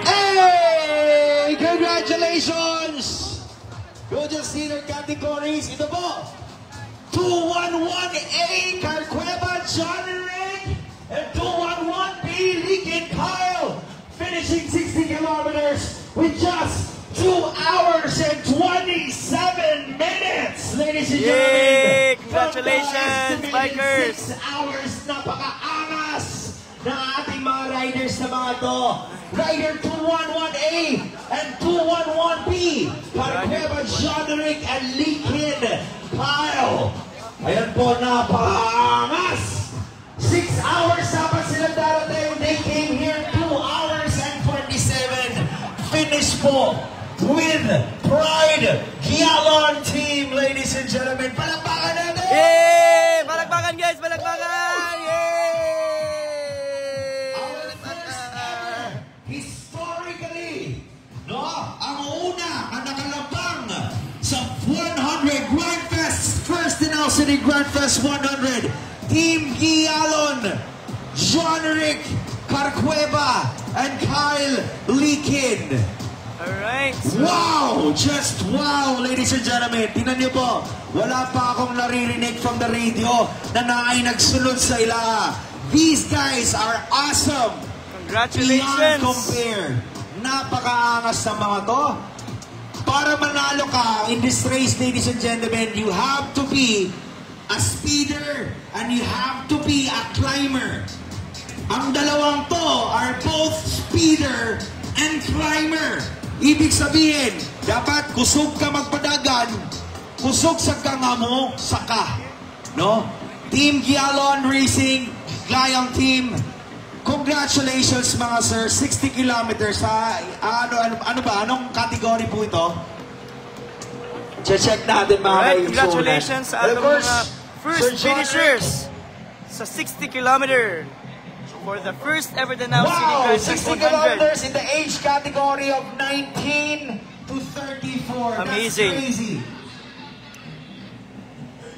Hey! Congratulations! Go just see their categories. Ito po, 211A, Carcueva, John Rick, and 211B, Lincoln Kyle, finishing 60 kilometers with just 2 hours and 27 minutes, ladies and gentlemen. Congratulations, bikers! 6 hours, napaka-angas ng ating mga riders na mga to. Rider 211A and 211B, Carcueva, John Rick, and Lincoln Kyle. Ayan po, napaka-angas. 6 hours dapat sila darating. They came here 2 hours and 27. Finish po with Pride Gialon team, ladies and gentlemen. Palakpakan natin! Yay! Palakpakan guys! Palakpakan! Yay! Our first ever, historically, no? Ang una, ang nakalabang sa 100 Grand Fest, first in our city Grand Fest 100, Team Gialon, John Rick, Carcueva, and Kyle Lincoln. Alright. Wow! Just wow, ladies and gentlemen. Tingnan niyo po, wala pa akong naririnig from the radio na naay nagsunod sa ila. These guys are awesome. Congratulations. Beyond compare. Napakaangas ng mga to. Para manalo ka in this race, ladies and gentlemen, you have to be a speeder and you have to be a climber. Ang dalawang to are both speeder and climber. Ibig sabihin, dapat kusog ka magpadagan, kusog sa kanga mo, saka. No? Team Gialon Racing, Glayang Team, congratulations mga sir, 60 kilometers ha. Ano ba? Anong category po ito? Check natin mga Alright, congratulations sa ating mga first finishers sa 60 kilometer. For the first ever Danao City Grand Fest 60 kilometers in the age category of 19 to 34. Amazing. That's crazy.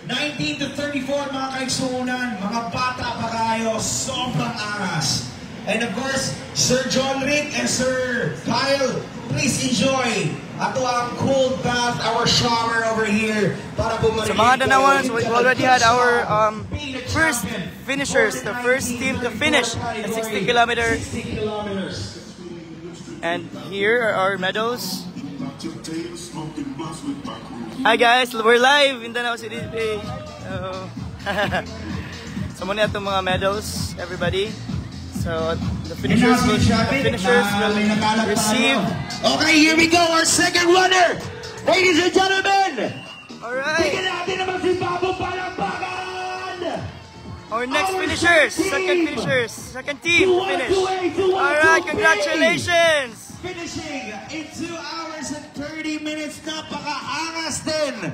19 to 34 mga kaigsuunan, mga bata pa kayo, sobrang angas. And of course, Sir John Rick and Sir Kyle, please enjoy ato ang cold bath, our shower over here. Para sa mga Danawans, we already had our first finishers, the first team to finish at 60 kilometers. And here are our medals. Hi guys, we're live in Danao City today. So muna itong mga medals, everybody. So the finishers will receive. Okay, here we go, our second runner, ladies and gentlemen. All right. Bigyan natin naman si Babo Palakpakan. Our next finishers, second team to finish. All right, congratulations. Finishing in 2 hours and 30 minutes, napaka-angas din.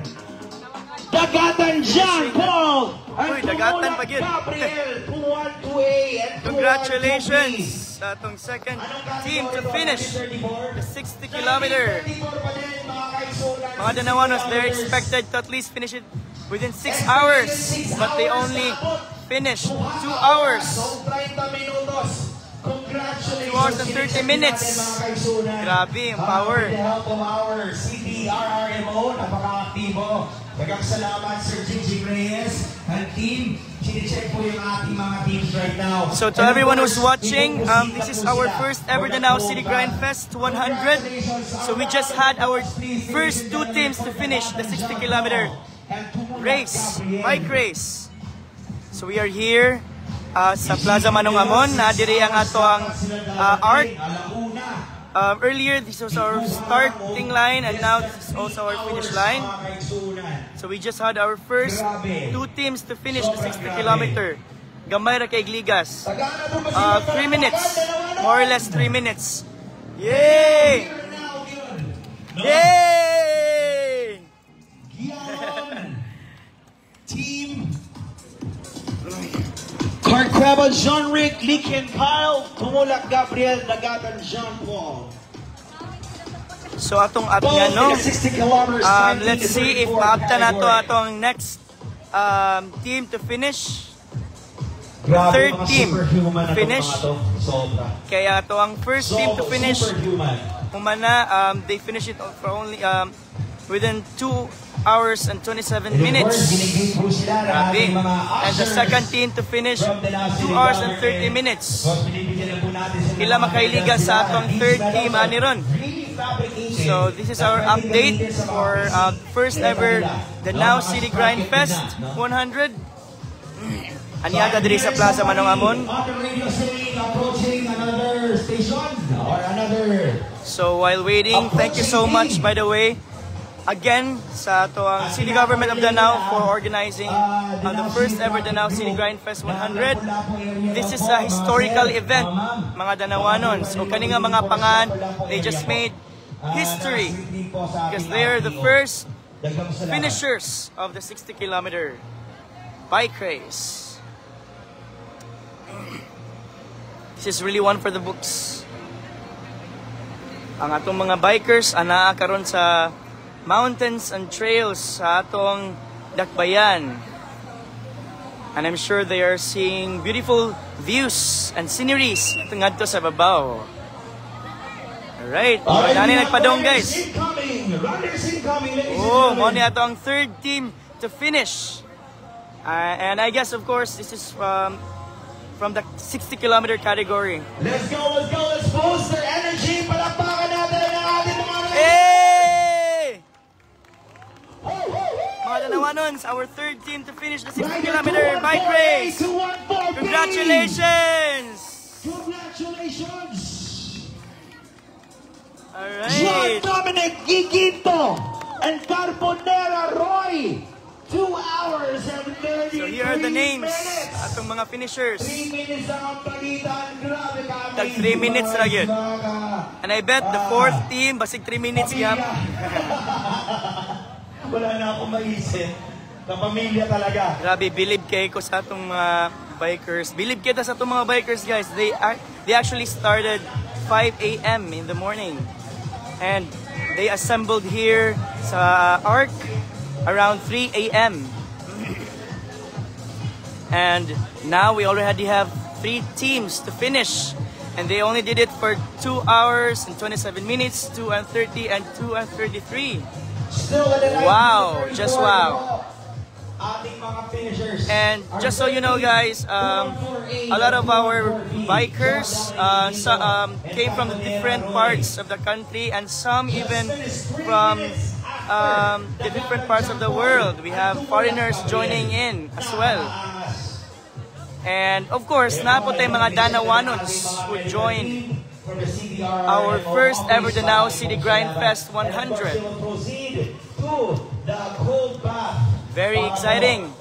Dagatan Jean Paul. Uy, dagatan pa yun. Congratulations sa atong second team to finish the 60 kilometer. Mga Danawanos, they're expected to at least finish it within 6 hours, but they only finished 2 hours. 2 hours and 30 minutes. Grabe, ang power. CDRRMO, napaka-aktibo. Dagang salamat, Sir Gigi Reyes and team. Chine-check po yung ating mga teams right now. So to everyone who's watching, this is our first ever Danao City Grand Fest 100. So we just had our first 2 teams to finish the 60 kilometer race, bike race. So we are here sa Plaza Manong Amon. Nadiri ang ato ang art. Earlier, this was our starting line, and now this is also our finish line. So we just had our first 2 teams to finish the 60 kilometer. Gamay ra kay Gligas. 3 minutes, more or less 3 minutes. Yay! Yay! Team Carcueva, John Rick, Lincoln Kyle, Tumulak Gabriel, Dagatan Jean Paul. So atong no? Let's see if maabta na to atong next team to finish. Grabe, third mga team superhuman na finish. itong mga to. Sobra. Kaya to ang first team to finish. Superhuman. Umana, they finished it for only within 2 hours and 27 minutes. Grabe. And the second team to finish 2 hours and 30 minutes. Ila makailiga sa atong third team ani ron. So this is our update for first ever Danao City Grind Fest 100. Aniada diri sa Plaza Manong Amon. So while waiting, thank you so much by the way again sa toang City Government of Danao for organizing the first ever Danao City Grind Fest 100. This is a historical event, mga Danawanons. So kani nga mga pangan, they just made history because they are the first finishers of the 60-kilometer bike race. This is really one for the books. Ang atong mga bikers ana karon sa mountains and trails sa atong dakbayan. And I'm sure they are seeing beautiful views and sceneries ngadto sa babaw. Alright, nani nagpadong guys. Oh, mo ni ato ang third team to finish. And I guess of course this is from the 60-kilometer category. Let's go, let's boost their energy. Palakpakan natin ang ating mga Hey! Mga Danawanons, our third team to finish the 60-kilometer bike race. Congratulations! Congratulations! Alright. John Dominic Giginto and Carbonera Roy. 2 hours and 33 So here are the names minutes. atong mga finishers. 3 minutes ang palitan. Grabe ka. Tag 3 minutes ra gyud. And I bet the fourth team basig 3 minutes yap. Wala na akong maisip. Kapamilya talaga. Grabe, believe kay ko sa atong mga bikers. Believe kita sa atong mga bikers guys. They actually started 5 a.m. in the morning. And they assembled here sa Arc around 3 a.m. And now we already have 3 teams to finish. And they only did it for 2 hours and 27 minutes, 2 and 30 and 2 and 33. Wow, just wow. Ating mga finishers. And just so you know guys, a lot of our bikers came from the different parts of the country and some even from the different parts of the world. We have foreigners joining in as well. And of course, napo tayo mga Danawanons who joined our first ever Danao City Grind Fest 100. Very exciting.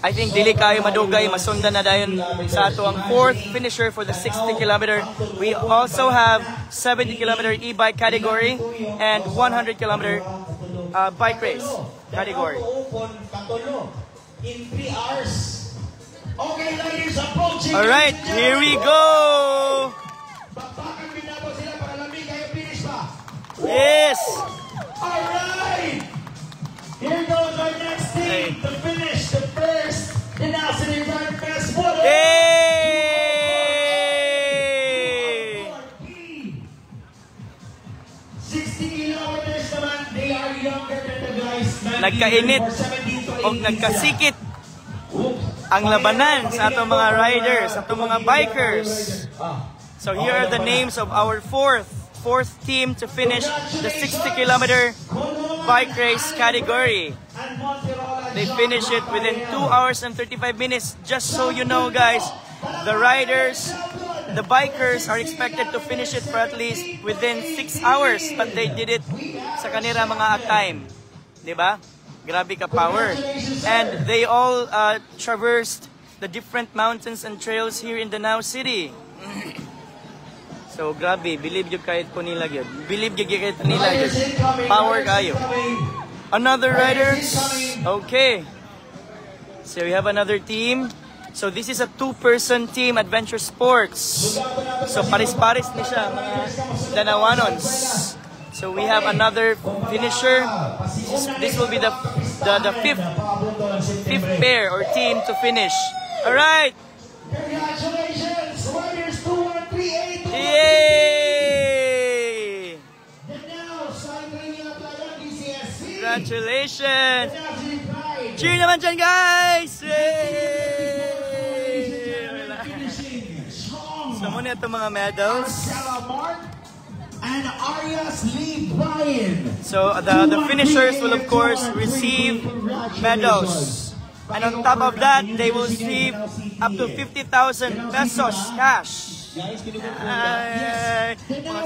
I think dili kayo madugay, masundan na dayon sa ato ang fourth finisher for the 60-kilometer. We also have 70-kilometer e-bike category and 100-kilometer bike race category. In 3 hours. Okay, ladies, approaching. All right, here we go. Bakbakan binabaw sila para lamig kayo finish pa. Yes. All right. Here goes our next team to finish the first Danao City Grind Fest 100. Hey! 60 kilometers naman, they are younger than the guys. Nagkainit o nagkasikit ang labanan sa atong mga riders, sa atong mga bikers. So here are the names of our fourth team to finish the 60-kilometer bike race category. They finished it within 2 hours and 35 minutes. Just so you know guys, the riders, the bikers are expected to finish it for at least within 6 hours, but they did it sa kanila mga time. Diba? Grabe ka power. And they all traversed the different mountains and trails here in Danao City. So grabe, believe you kahit po nila yun. Believe you kahit nila yun. Power kayo. Another riders. Okay. So we have another team. So this is a 2-person team, Adventure Sports. So paris-paris ni siya, mga Danawanons. So we have another finisher. This will be the fifth pair or team to finish. All right. Congratulations, Riders 2138. Yay! Now, cycling up like DCSC. Congratulations. City Pride. Cheer naman dyan, guys! Yay! Finishing strong. So muna itong mga medals. Marcella Mark and Arias Lee Bryan. So the finishers will of course receive medals. And on top of that, they will receive up to 50,000 pesos cash. Mga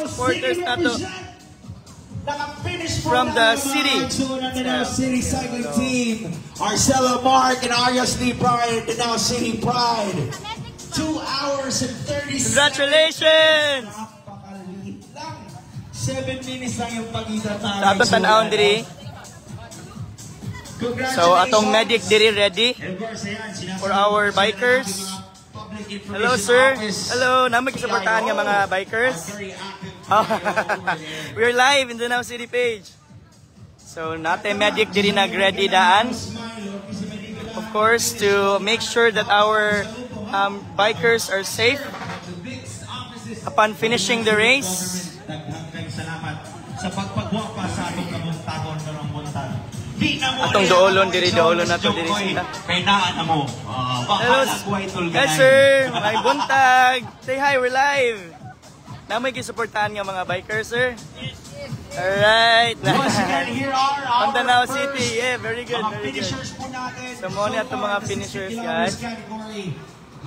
supporters na to from the city. The Now City cycling team, Marcella Mark and Arias Lee Bryan, the Now City Pride. 2 hours and 30 Congratulations! Napakaliit lang. 7 minutes lang yung pagitan natin. Dapat tanawon diri. So atong medic diri ready for our bikers. Hello sir. Hello, namay kisuportahan nga mga bikers. We're live in the Now City page. So natin medic diri nag-ready daan. Of course to make sure that our bikers are safe upon finishing the race. Sa pagpagwapa sa atong kamuntagon karong buntag. Atong doolon diri na to diri sila. Kay naa na mo. Hello, yes sir. May buntag. Say hi, we're live. Namay gisuportahan nga mga bikers, sir. Alright. Once again, here are our On the Now first, City. Yeah, very good, very good. finishers po natin. So muna itong mga finishers, guys. Category,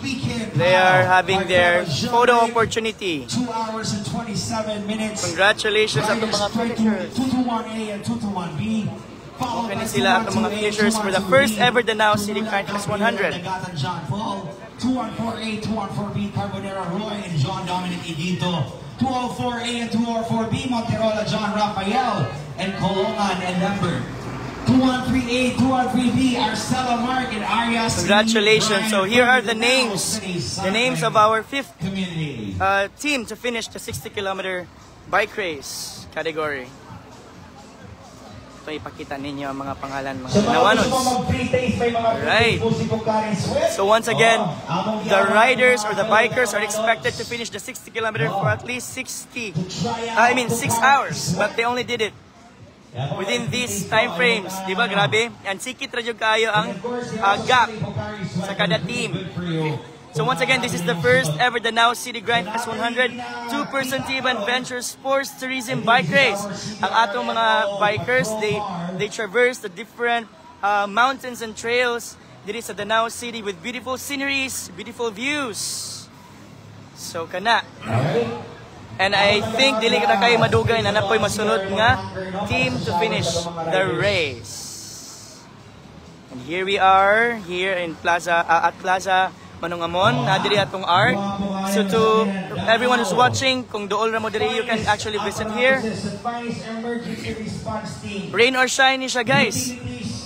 weekend They are proud. having their photo opportunity. 2 hours and 27 minutes. Congratulations sa itong mga finishers. 221A and 221B. Okay na sila ang mga finishers for the first ever The Now City Kindness 100. Dagatan John Paul, 214A, 214B, Carbonera Roy, and John Dominic Igito. 204A and 204B, Monterola John Rafael, and Colongan and number 213A, 213B, Arcela Mark, and Arias. Congratulations. So here are the names of our fifth community. team to finish the 60-kilometer bike race category. Ito ipakita ninyo ang mga pangalan, mga nawanos. Alright. So once again, the riders or the bikers are expected to finish the 60 kilometer for at least 6 hours. But they only did it within these time frames. Diba? Grabe. And sikit radyo kayo ang gap sa kada team. So once again, this is the first ever The Now City Grind Fest 100 2-person team adventure sports tourism bike race. Ang atong mga bikers, they traverse the different mountains and trails diri sa The Now City with beautiful sceneries, beautiful views. So kana. And I think dili na kayo madugay na napoy masunod nga team to finish the race. And here we are here in at Plaza Manungamon, diri atong art. So to everyone who's watching, kung dool ra mo diri, you can actually visit here. Rain or shine ni siya, guys.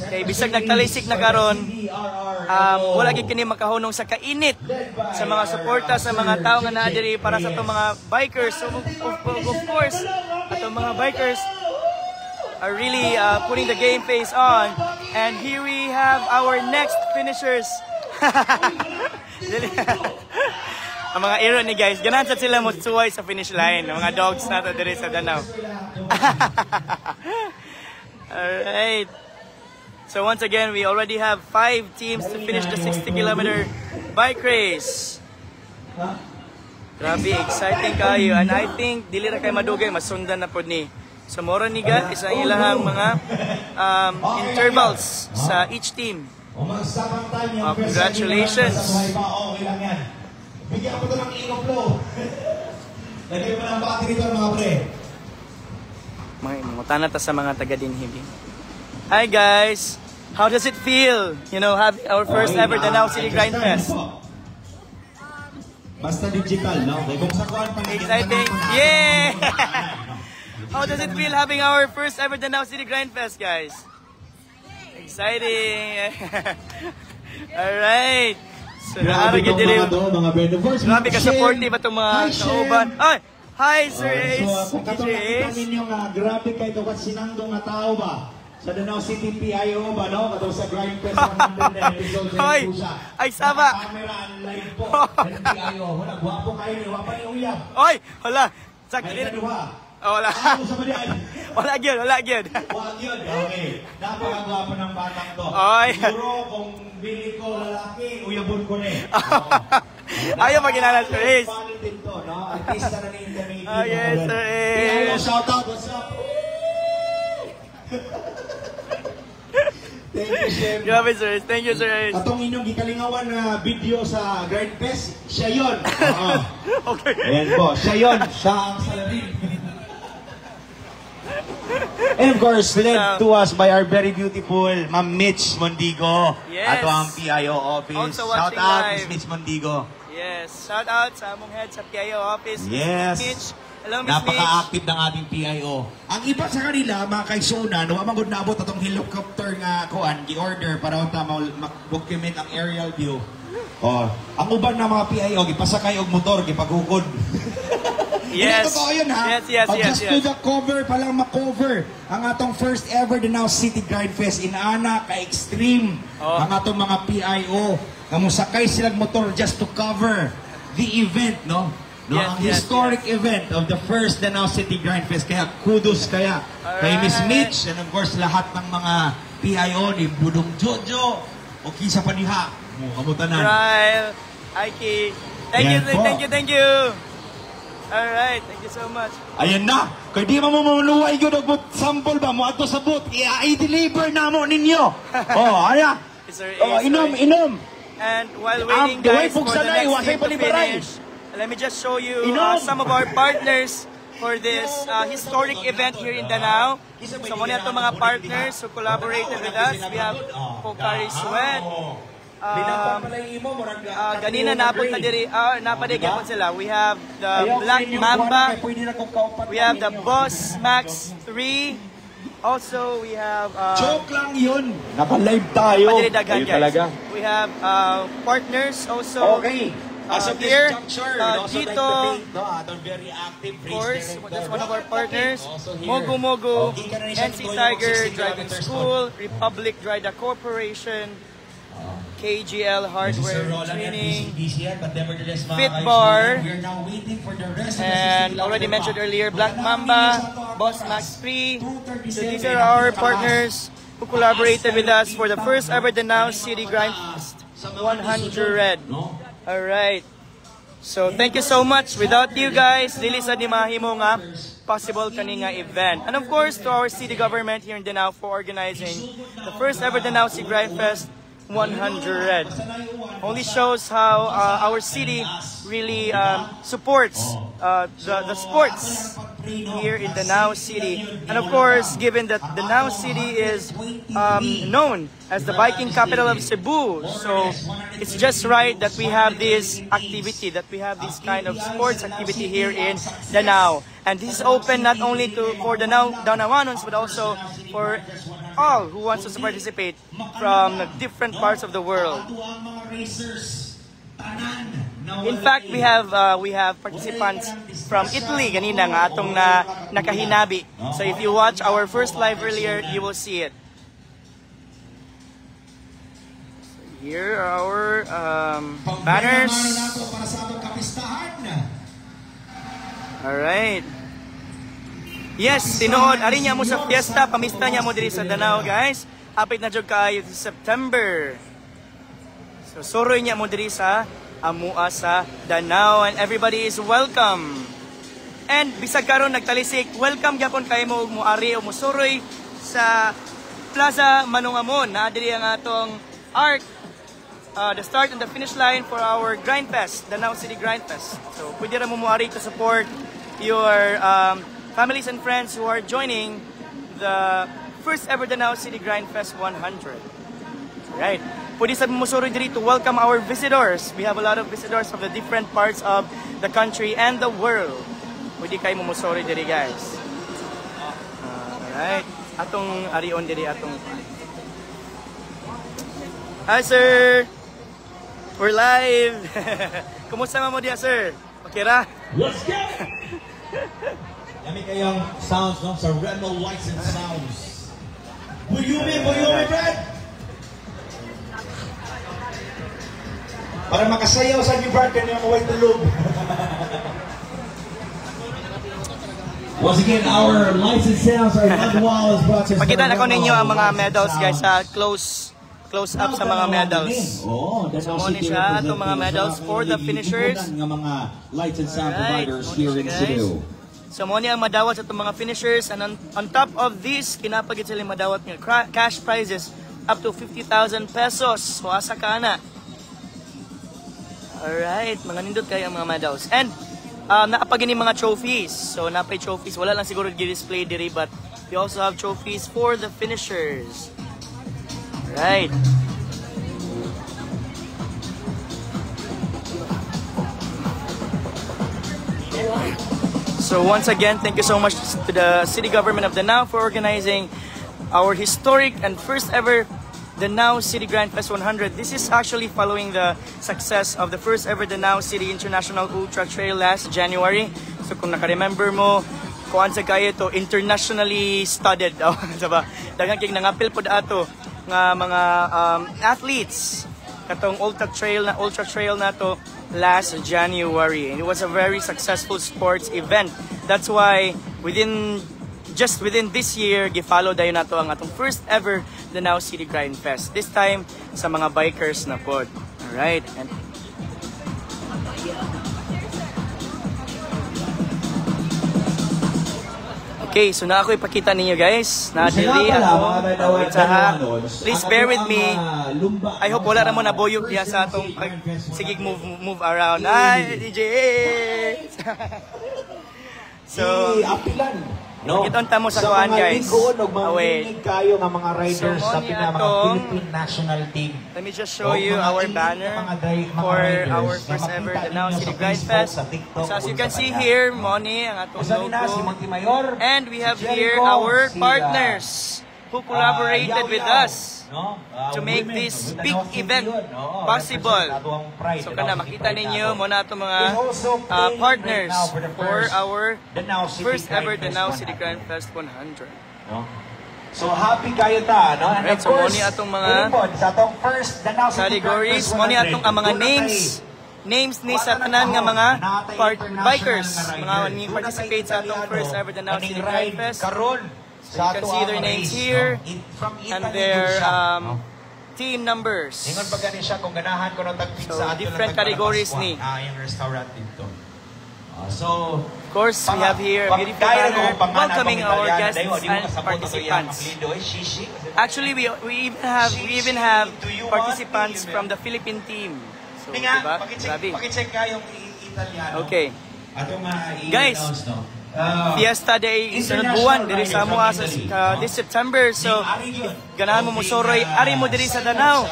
Kay bisag nagtalisik na karon, wala gid kini makahunong sa kainit sa mga suporta sa mga tao nga naa diri para sa atong mga bikers. So of course, atong mga bikers are really putting the game face on. And here we have our next finishers. Ang mga iro ni guys, ganahan sa sila mo suway sa finish line. Ang mga dogs nato diri sa Danau. Alright. So once again, we already have 5 teams to finish the 60-kilometer bike race. Grabe, exciting kayo. And I think, dili ra kay madugay, masundan na po ni. So mora ni God, isang ilahang mga intervals sa each team. Congratulations. Bigyan ko ito ng ino-flow. Lagyan mo ng battery ito mga pre. Mangutana ta sa mga taga Dinhibi. Hi guys, how does it feel? You know, having our first ever The Now City Grind Fest. Basta digital, no? Kung sa kuwan pang Exciting! Yeah! How does it feel having our first ever The Now City Grind Fest, guys? Exciting! Alright! So, naaragin din yung... Grabe ka supportive itong mga kauban. Ay! Hi, Sir Ace. So, kung DJ katong nakita Ace. ninyo nga, grabe kayo ito sinangdong nga tao ba? Sa Danao City PIO ba, no? Katong sa Grind Fest 100 episode Hoy, ay, sama. Camera and live po. Ng PIO. Wala, gwapo kayo ni. Wapa ni Uyab. Oy, wala. Sakto May din. kaduha. Oh, wala. Ano sa balian? Wala gyud, wala gyud. Wag yun. Okay. Napakagwapo ng batang to. Oy. Siguro kung bili ko lalaki, uyabon ko na eh. Ayaw magkinala, Sir Ace. Palit din to, no? Artista na ni Intermediate. Oh, yes, Sir PIO, Ace. shout out. What's up? Thank you, Chef. Grabe, Sir Ace. Thank you, Sir Ace. Atong inyong gikalingawan na video sa Grind Fest, siya yun. Oo. Okay. Ayan po, siya yun. Siya ang salarin. And of course, led to us by our very beautiful Ma'am Mitch Mondigo. Yes. Ato ang PIO office. Also Shout watching out, live. Miss Mitch Mondigo. Yes. Shout out sa among head sa PIO office. Yes. Miss Mitch. Hello, Miss Mitch. Napaka-active ng ating PIO. Ang iba sa kanila, mga kaisunan, wamagod na abot atong helicopter nga kuan, gi-order para unta mag-document ang aerial view. Oh, ang uban ng mga PIO, gipasakay og motor, gipagukod. Yes. Hindi totoo yun, ha? Yes, yes, yes, Just yes. to the cover, palang makover ang atong first ever Danao City Grind Fest in Ana, ka-extreme. Oh. Ang atong mga PIO, nga musakay silang motor just to cover the event, no? No, Yes, ang yes, historic event of the first Danao City Grind Fest. Kaya kudos kaya kay Miss Alright. Mitch and of course lahat ng mga PIO ni Budong Jojo o kisa pa diha. Kamutanan. Ryle, Aiki. Thank you, Yan po. thank you, thank you. Alright, thank you so much. Ayan na. Kaya di mo mamuluway yun og sample ba mo ato sa booth. I-deliver na mo ninyo. Oh, aya. Sir Oh, Ace, inom, Sir Ace. inom. And while waiting the guys way for the Pugsanay, next wasay team to palibaray. finish, let me just show you Inom. some of our partners for this historic event here in Danao. So muna itong mga partners who collaborated with us. We have Pocari Sweat. Ganina napod na diri, napadigyan po sila. We have the Black Mamba. We have the Boss Max 3. Also, we have Joke lang yun. Naka-live tayo. Padiridagan, Ayun guys. talaga. We have partners also. Okay. As of this here, juncture, also like Gito, the debate, no? They're very active. of course, that's one of our partners. Mogu Mogu, NC Tiger Driving School, Republic Drida Corporation, KGL Hardware Training, Fitbar, and already mentioned earlier, Black Mamba, Boss Max 3. So these are our partners who collaborated with us for the first ever Danao City Grind Fest 100. Alright. So thank you so much. Without you guys, dili sa di mahimo nga possible kani nga event. And of course to our city government here in Danao for organizing the first ever Danao City Grind Fest 100. Only shows how our city really supports the sports here in Danao City. And of course, given that Danao City is known as the biking capital of Cebu, so it's just right that we have this activity, that we have this kind of sports activity here in Danao. And this is open not only for Danaoanons, but also for all who wants to participate from different parts of the world. In fact, we have participants from Italy ganina nga atong nakahinabi. So if you watch our first live earlier, you will see it. So here are our banners. Alright. Yes, tinuod. Ari niya mo sa fiesta, pamista niya mo diri sa Danao, guys. Apit na jud kaayo sa September. So suroy niya mo diri sa amua sa Danao, and everybody is welcome. And bisag karon nagtalisik, welcome gyapon kay mo ug moari o mosuroy sa Plaza Manungamon. Na diri ang atong arc, the start and the finish line for our Grind Fest, Danao City Grind Fest. So pwede ra mo moari to support your families and friends who are joining the first ever Danao City Grind Fest 100. Right. Pwede sa musuroy diri to welcome our visitors. We have a lot of visitors from the different parts of the country and the world. Pwede kayo musuroy diri, guys. Alright. Atong arion diri atong. Hi, sir. We're live. Kumusta mo diya, sir? Okay ra? Let's go! kayang sounds, no? Sa Remo Lights and Sounds. Buyumi, Brad! Para makasayaw sa New Brad, kanya mo tulog. Once again, our Lights and Sounds are Wallace brought to us. Pakita na ko ninyo ang mga medals guys sa close up sa mga medals. So mo ni siya atong mga medals for the finishers. Ng mga lights and sound Alright, providers here in Cebu. So mo ni ang madawat sa itong mga finishers, and on top of this, kinapagit sila madawat ng cash prizes up to 50,000 pesos. So asa ka na. Alright, mga nindot kayo ang mga medals. And naapagin yung mga trophies. So napay trophies, wala lang siguro i-display diri, but we also have trophies for the finishers. Right. So once again, thank you so much to the City Government of Danao for organizing our historic and first ever Danao City Grand Fest 100. This is actually following the success of the first ever Danao City International Ultra Trail last January. So kung naka-remember mo, kuan sa kaya to internationally studied. Diba? Daghang kay nangapil pod ato nga mga athletes katong ultra trail na to last January, and it was a very successful sports event. That's why within this year gi-follow dayon nato ang atong first ever Danao City Grind Fest, this time sa mga bikers na pod. All right, and okay, so na ako ipakita ninyo guys. Na dili ako. Please bear with me. I hope wala na mo naboyog diya sa atong sige move around. Ay, DJ. So, Iton tamo sa kuan guys. Away. Kayo ng mga riders So, sa mga Philippine national team. Let me just show you our banner for our first ever Danao City Grind Fest. So as you can see here, Moni ang atong logo. And we have here our partners who collaborated with us to make this big event possible. So kana makita ninyo mo na itong mga partners for our first ever Danao City Grand Fest 100. So happy kayo ta, no? And Right, of so course, mo ni atong mga sa atong first Danao City categories, Grand Fest mo ni atong ang mga 100. names ni sa tanan nga mga bikers, mga ni participate sa atong first ever Danao City Grand Fest. So you can see their names here and their team numbers. Ingon pa gani siya kung ganahan ko na tagpin So sa ato different categories ni. yung restaurant dito. So Of course, we have here a beautiful banner welcoming our guests and participants. Actually, we even have participants from the Philippine team. So, diba? Grabe. Paki-check ka yung Italiano. Okay. Atong Guys, Fiesta Day sunod buwan diri sa Samoa sa this September. So, ganahan mo musoroy ari mo diri sa Danao.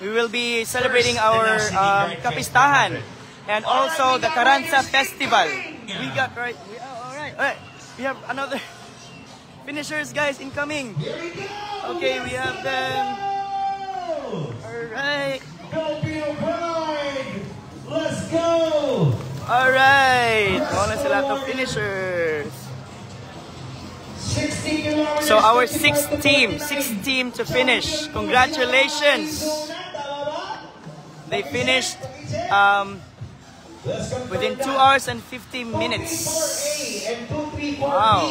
We will be celebrating our kapistahan and also the Carranza Festival. We got right. All right. We have another finishers, guys, incoming. Okay, we have them. All right. Let's go! Alright, muna sila to finishers. 60 kilometers. So our sixth team to finish. Congratulations! They finished within 2 hours and 50 minutes. Wow.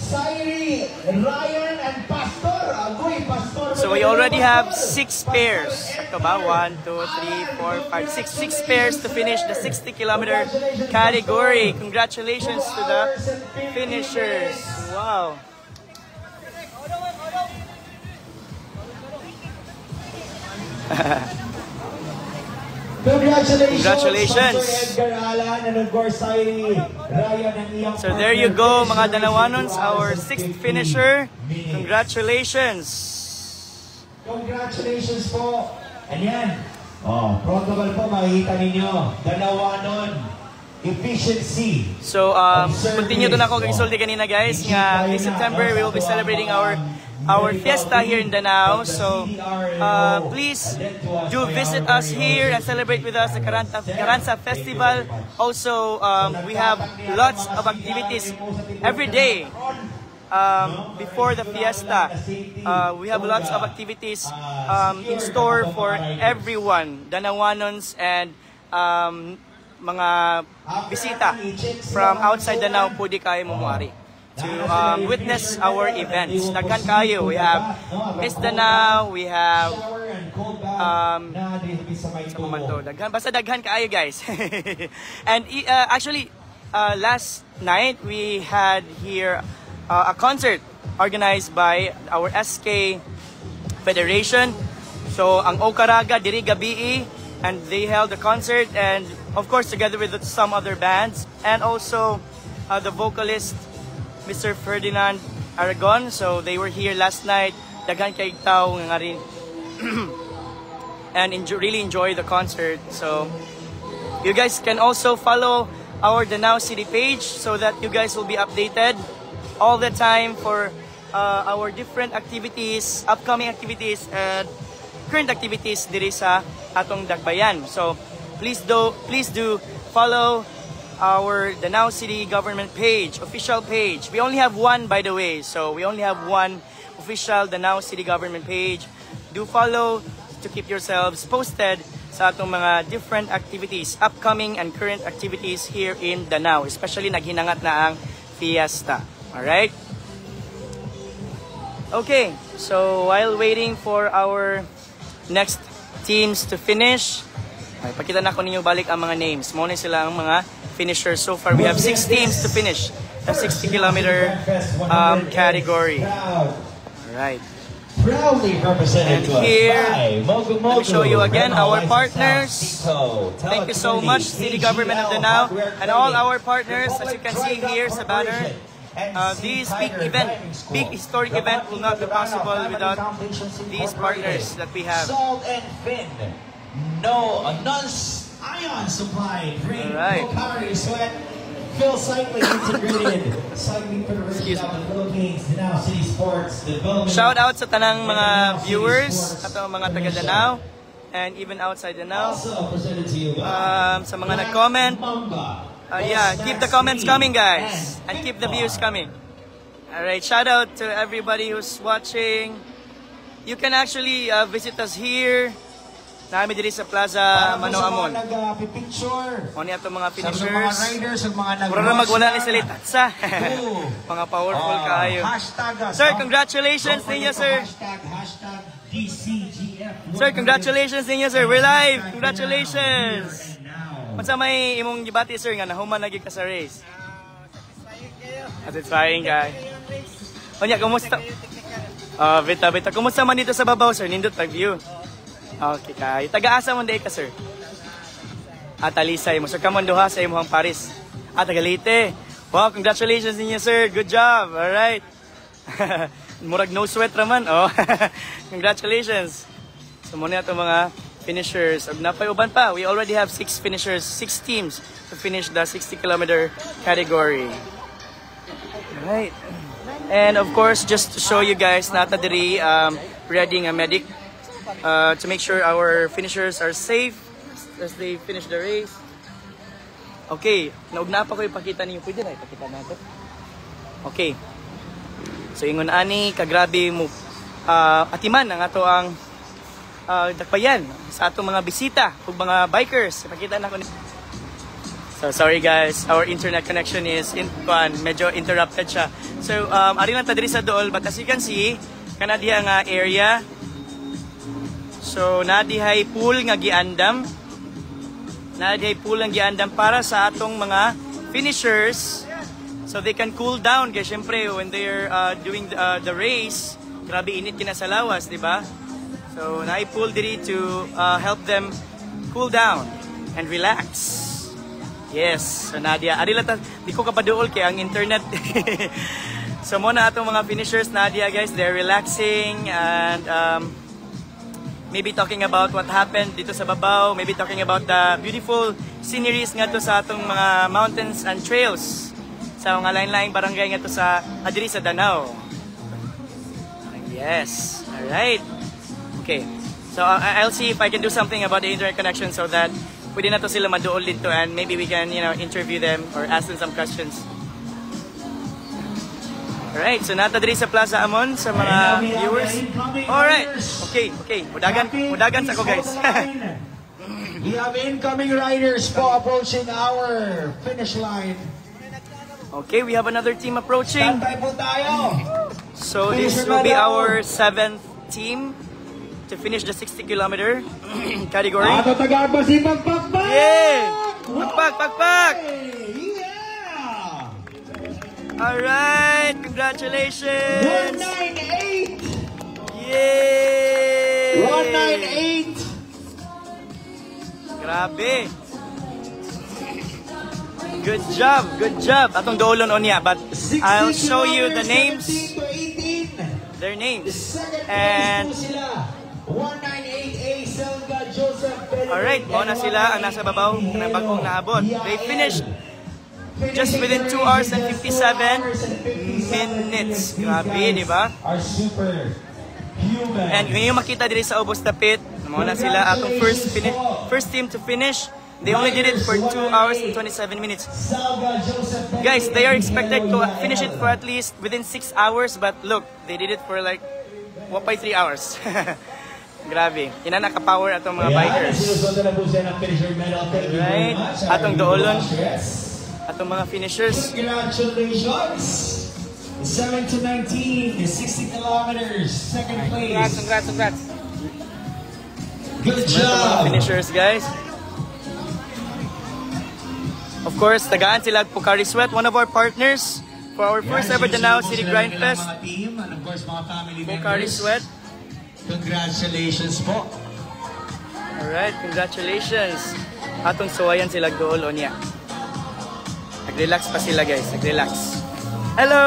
Sairi, Ryan, and Pastor. Agoy, Pastor. So we already have 6 pairs. Ito ba? 1, 2, 3, 4, 5, 6 pairs to finish the 60-kilometer category. Congratulations to the finishers. Wow. Congratulations. So there you go, mga Danawanons, our 6th finisher. Congratulations. Congratulations po. Ayan. Protocol po, makikita ninyo. Danawanon. Efficiency. So, continue to na ako kag isulti kanina guys, nga this September we will be celebrating our our fiesta here in Danao. So please do visit us here and celebrate with us the Carranza Festival. Also, we have lots of activities every day. Before the fiesta, we have lots of activities in store for everyone, Danawanons and mga bisita from outside Danao, pwede kayo mumuari to witness our events. Daghan kayo. We have Miss Danao, we have basta daghan kayo, guys. And actually, last night we had here a concert organized by our SK Federation. So, ang Okaraga, diri gabi, and they held a concert, and of course, together with some other bands, and also the vocalist, Mr. Ferdinand Aragon. So, they were here last night. Daghan kay tao nga rin. And really enjoy the concert. So, you guys can also follow our Danao City page so that you guys will be updated all the time for our different activities, upcoming activities, and current activities diri sa atong Dakbayan. So please do follow our Danao City government page, official page. We only have one, by the way. So we only have one official Danao City government page. Do follow to keep yourselves posted sa atong mga different activities, upcoming and current activities here in Danao, especially naghinangat na ang fiesta. Alright? Okay, so while waiting for our next teams to finish, ay, pakita na ko ninyo balik ang mga names. Muna sila ang mga finishers. So far, we have 6 teams to finish the 60-kilometer category. Alright. Proudly represented And here, Mogu let me show you again our partners. Thank you so much, City Government of Danao, and all our partners. As you can see here sa banner, this big historic event will not be possible without these partners that we have. Salt and Fin. Non-ion supply. Drink. Alright. Pocari Sweat. Phil Cycling Integrated. Cycling Federation of the Philippines. Danao City Sports Development. Shout out sa tanang mga viewers at mga taga Danao and even outside Danao. Also presented to you by Sa mga nag-comment. Mamba. Yeah, keep the comments coming, guys, and keep the views coming. Alright, shout out to everybody who's watching. You can actually visit us here. Naami diri sa Plaza Mano Amon. Nag-picture. Oni ato mga Sa mga finishers. riders, sa mga nag- Puro na magwala ni salita sa. Mga powerful kaayo. Sir, congratulations ninyo, sir. Hashtag DCGF. Sir, congratulations ninyo, sir. We're live. Congratulations. Unsa may imong gibati, sir, nga nahuman lagi ka sa race? Satisfying guy. Onya, kumusta? Bita. Kumusta man dito sa babaw, sir? Nindot tag view. Okay, kay. Taga-asa man day ka, sir? Talisay mo. Sir, kamon duha sa imong Paris. Taga Leyte. Wow, congratulations ninyo, sir. Good job. All right. Murag no sweat raman. Oh. Congratulations. So, muna itong mga finishers. Og napayuban pa. We already have 6 finishers, 6 teams to finish the 60-kilometer category. Alright. And of course, just to show you guys, nata diri readying a medic to make sure our finishers are safe as they finish the race. Okay, naugna pa ko ipakita ninyo. Pwede na ipakita natin. Okay. So ingon ani kagrabe mo atiman ang ato ang dakbayan sa atong mga bisita ug mga bikers. Ipakita na ko ni. So sorry guys, our internet connection is medyo interrupted siya. So ari lang ta diri sa dool, but as you can see, kana diha nga area. So nadihay pool nga giandam. Nadihay pool nga giandam para sa atong mga finishers so they can cool down kay syempre when they're doing the race, grabe init kina sa lawas, di ba? So naay pool diri to help them cool down and relax. Yes, so Nadia, ari lang di ko kapaduol kay ang internet. So muna atong mga finishers, Nadia guys, they're relaxing and maybe talking about what happened dito sa babaw, maybe talking about the beautiful sceneries nga to sa atong mga mountains and trails sa mga lain-laing barangay nga to sa adiri sa Danao. Yes. All right. Okay. So I'll see if I can do something about the internet connection so that pwede na to sila maduol dito and maybe we can, you know, interview them or ask them some questions. Alright, so nata diri sa Plaza Amon sa mga viewers. Alright. Okay, okay. Mudagan sa ako, guys. We have incoming riders po approaching our finish line. Okay, we have another team approaching. Tantay po tayo. So this will be our 7th team to finish the 60-kilometer category. Ato tagarba si Pagpagpag! Yeah! Pagpag! Yeah! Alright, congratulations! 198! Yay! 198! Grabe! Good job, good job. Atong doolon on niya, but I'll show you the names, their names, and 198A Selga Joseph. alright, mao na sila ang nasa babaw ng bagong naabot. They finished just within 2 hours and 57 minutes. Grabe, di ba? Our super human. And kung yung makita dito sa Ubos Tapit, mao na sila atong first team to finish. They only did it for 2 hours and 27 minutes. Selga Joseph. Guys, they are expected to finish it for at least within 6 hours, but look, they did it for like 3 hours. Grabe. Ina naka-power atong mga bikers. Right. Atong doolon. Atong mga finishers. Congratulations! 7 to 19, 60 kilometers, second place. Congrats. Good Mga job! finishers, guys. Of course, tagaan sila Pocari Sweat, one of our partners for our first ever Danao City Grind Fest. Mga team, and of course mga family Pocari members. Sweat. Congratulations po. Alright, congratulations. Atong suwayan sila dool o niya. Nag-relax pa sila, guys. Nag-relax. Hello!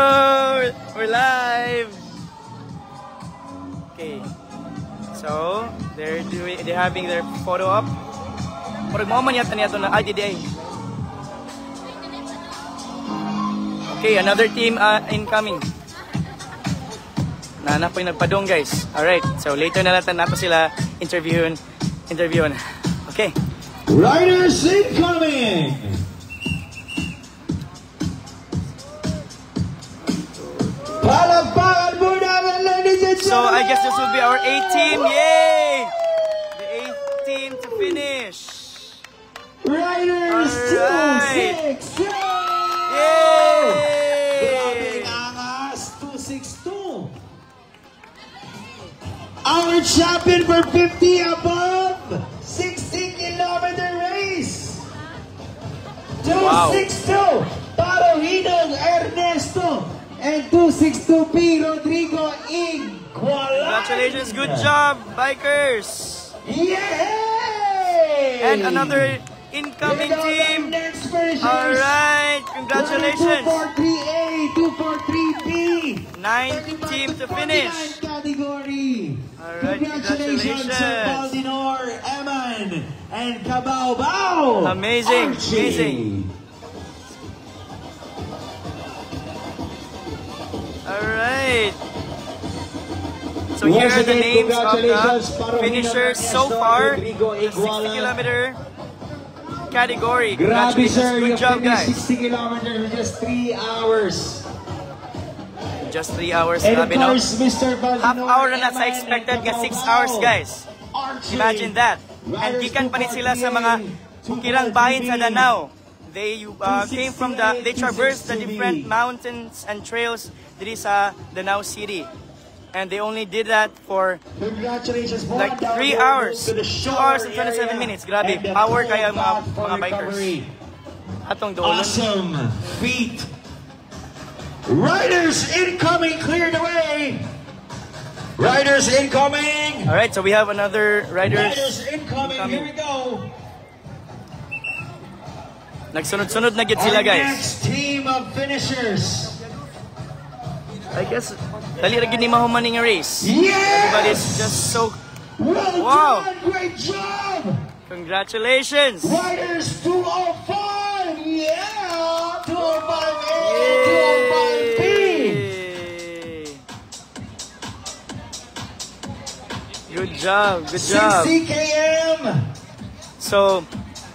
We're live! Okay. So, they're having their photo up. Murag mo man yata niya ito na IDDA. Okay, another team incoming. Na po yung nagpadong, guys. Alright, so later na natin nato sila interviewin. Okay. Riders incoming! Palakpakan mo namin, ladies and So I gentlemen! guess this will be our 8th team. Yay! The 8th team to finish. Riders Alright. 262! Yay! Grabing angas, 262. Our champion for 50 above, 60-kilometer race. 262, Parohidong Ernesto, and 262 P. Rodrigo Igualay. Congratulations, good job, bikers! Yay! And another incoming team. Alright, congratulations. 243A, 243B. 9th team to finish. Category. Alright, Congratulations, Sir congratulations. Baldinor, Eman, and Cabao Bao. Amazing, Archie. amazing. Alright. So here Once are the again, names of congratulations, the Parohidong finishers Ernesto, so far. Rodrigo The Igualay. 60-kilometer category. Grabe, Congratulations, sir. good You job, finished guys. 60 kilometers in just 3 hours. Just 3 hours. And of Grabe, no? course, Mr. Baldinor, Half hour na sa Eman, expected and nga Cabao 6 hours, Bao. guys. Archie. Imagine that. And gikan pa ni sila sa mga kirang bahin sa Danao. They came from they traversed the different mountains and trails diri sa Danao City. And they only did that for Congratulations, like 3 hours. 2 hours and 27 minutes. Grabe, power kaya mga bikers. Atong doolon. Awesome feat. Riders incoming, cleared away. Riders incoming. Alright, so we have another Riders riders. incoming. Here we go. Nagsunod-sunod na gid sila, Our guys. next team of finishers. I guess dali ra gid ni mahuman ning race. Yes! Everybody's just so Well Wow. done. Great job. congratulations. Riders 205. Yeah. 205A. 205B. Yay! Good job, good job. 60 km. So,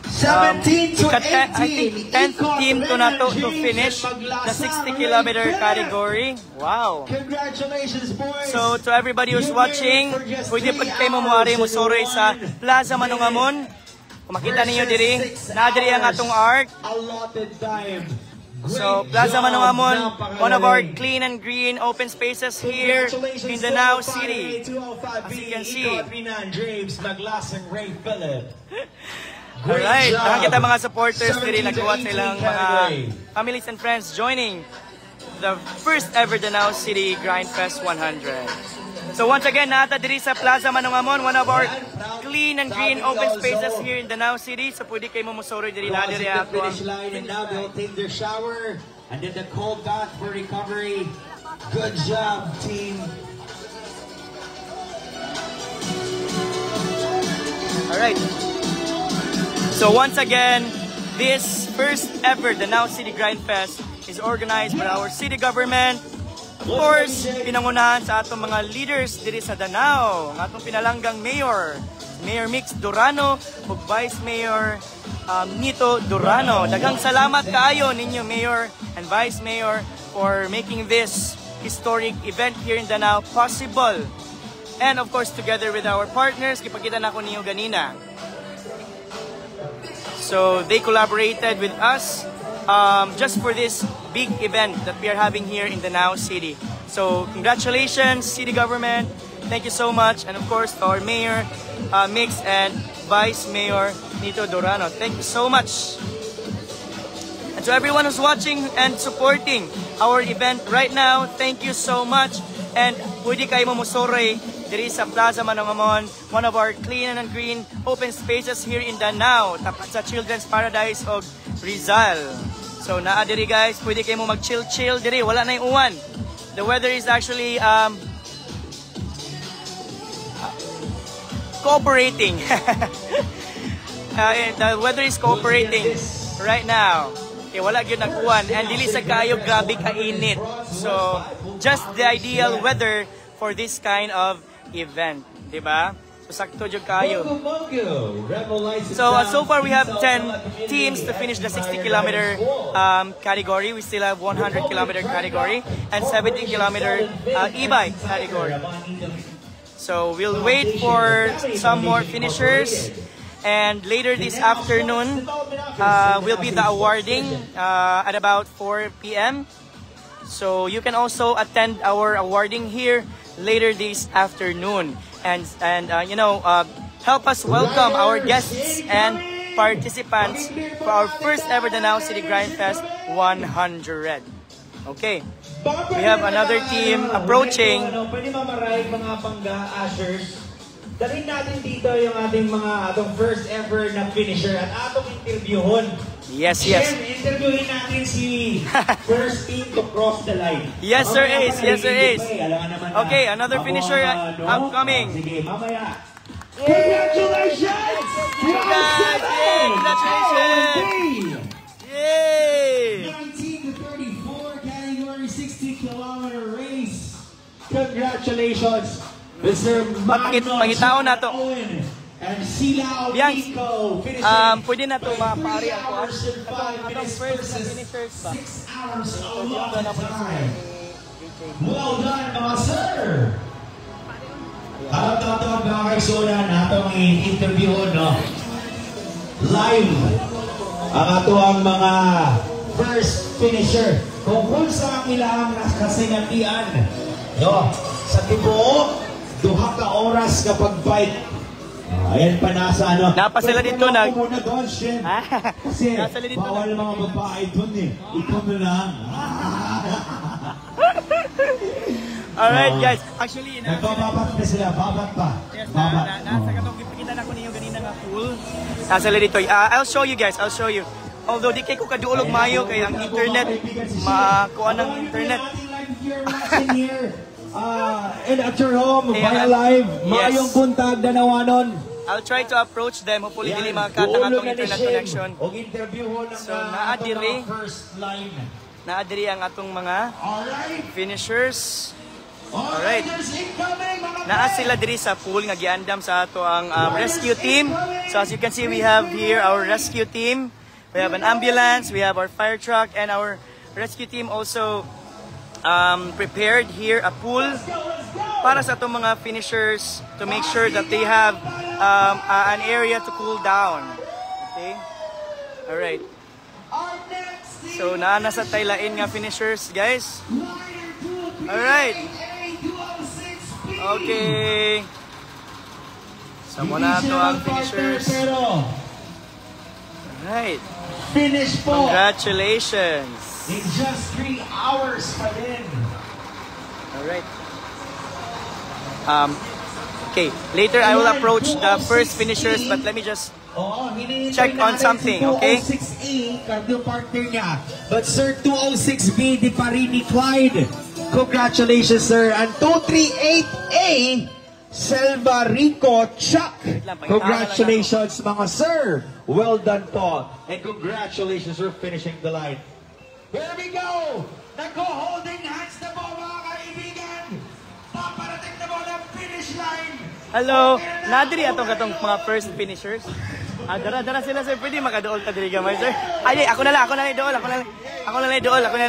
17 to 18. I think 10th team to na to finish the 60-kilometer category. Wow. Congratulations, boys. So, to everybody who's watching, pwede pag kayo mamuari mo sorry sa Plaza Manungamon. Kung makita ninyo diri, na-diri ang atong art. Allotted time. So, Plaza Manungamon, one of our clean and green open spaces here in Danao City. As you can see. James Maglasan, Ray Phillip. Alright, nakakita mga supporters diri, nagawa silang mga families and friends joining the first ever Danao City Grind Fest 100. So once again, nata diri sa Plaza Manungamon, one of our clean and green open spaces here in Danao City. So pwede kayo mamusoro diri na diri Crossing the ako. finish line, and now they'll take their shower and then the cold bath for recovery. Good job, team. Alright. So once again, this first ever Danao City Grind Fest is organized by our city government. Of course, pinangunahan sa atong mga leaders diri sa Danao, ang atong pinalanggang mayor, Mayor Mix Durano, ug Vice Mayor Nito Durano. Daghang salamat kaayo ninyo, Mayor and Vice Mayor, for making this historic event here in Danao possible. And of course, together with our partners, kipakita na ko ninyo ganina. So they collaborated with us just for this big event that we are having here in Danao City. So congratulations, city government. Thank you so much. And of course, our Mayor Mix and Vice Mayor Nito Durano. Thank you so much. And to everyone who's watching and supporting our event right now, thank you so much. And pwede kayo mamusore diri sa Plaza Manungamon, one of our clean and green open spaces here in Danao, tapat sa Children's Paradise of Rizal. So naa diri guys, pwede kayo mo mag-chill diri, wala na yung uwan. The weather is actually cooperating. The weather is cooperating right now. Okay, wala gyud nag-uwan and dili sa kayo grabe ka init. So just the ideal weather for this kind of event, di ba? So sakto jud kayo. So far we have 10 teams to finish the 60-kilometer category. We still have 100-kilometer category and 70-kilometer e-bike category. So we'll wait for some more finishers, and later this afternoon will be the awarding at about 4 p.m. So you can also attend our awarding here later this afternoon, and you know, help us welcome our guests and participants for our first ever Danao City Grind Fest 100. Okay, we have another team approaching. Pwede mamaray mga pangga ushers. Dalhin natin dito yung ating mga atong first ever na finisher at atong interviewon. Yes. Interviewin natin si first team to cross the line. Yes, sir, Ace. Yes, sir, Ace. Okay, another finisher upcoming. Sige, mamaya. Congratulations! Congratulations! Yay! 19 to 34 category 60-kilometer race. Congratulations, Mr. Pangitaon na to. And Silao Biangs, Pico finishing pwede na to mapari ako. 5 hours and 5 minutes versus 6 hours allotted time. Well done, mga sir! At tatawag mga kaigsunan natong i-interview, no? Live ang ato ang mga first finisher. Kung sa ang ilang kasinatian, no? Sa tibuok, 2 ka oras kapag fight. Ayan pa nasa ano. Napa sila dito nag... Muna doon, Shen. Kasi bawal mga babae doon eh. Ikaw na lang. Alright guys, actually... Nagbababat na sila, babat pa. Yes, Babat. nasa katong kita na ko ninyo ganina nga pool. Nasa sila dito. I'll show you guys, I'll show you. Although di kay ko kaduolog mayo kay ang internet, makuha ng internet. And at your home, via live, maayong buntag, Danawanon. I'll try to approach them. Hopefully, dili makakata ng atong internet connection. So, naadiri ang atong mga finishers. Alright. Naa sila diri sa pool nga giandam sa ato ang rescue team. So as you can see, we have here our rescue team. We have an ambulance, we have our fire truck, and our rescue team also prepared here a pool para sa atong mga finishers to make sure that they have an area to cool down. Okay? Alright. So naana sa taylain nga finishers, guys. Alright. Okay. So muna ito ang finishers. Alright. Finish po. Congratulations. In just 3 hours pa din. Alright. Okay. Later I will approach the first finishers, but let me just check on something, okay? 206A, cardio partner niya. But sir, 206B, di pa rin ni Clyde. Congratulations, sir. And 238A, Selva Rico Chuck. Congratulations, mga sir. Well done po. And congratulations for finishing the line. Here we go. Nag-holding hands na po, mga kaibigan. Paparating na po ng finish line. Hello. Nadiri atong mga first finishers. Dara sila, sir. Pwede makadool ka diri gamay, sir. Ay, ako na lang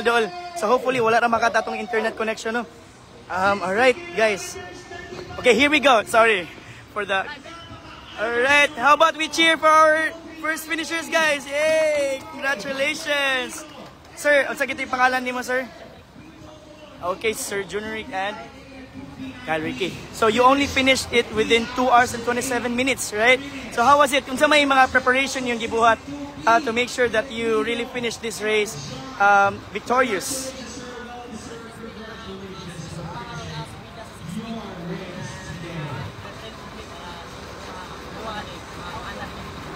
dool. So hopefully wala na makatatong internet connection, no. Alright, guys. Okay, here we go. Sorry for that. Alright, how about we cheer for our first finishers, guys? Yay! Congratulations! Sir, ang sakit yung pangalan ni mo, sir? Okay, Sir Junrick and Kyle Ricky. So you only finished it within 2 hours and 27 minutes, right? So how was it? Kung sa may mga preparation yung gibuhat to make sure that you really finish this race victorious?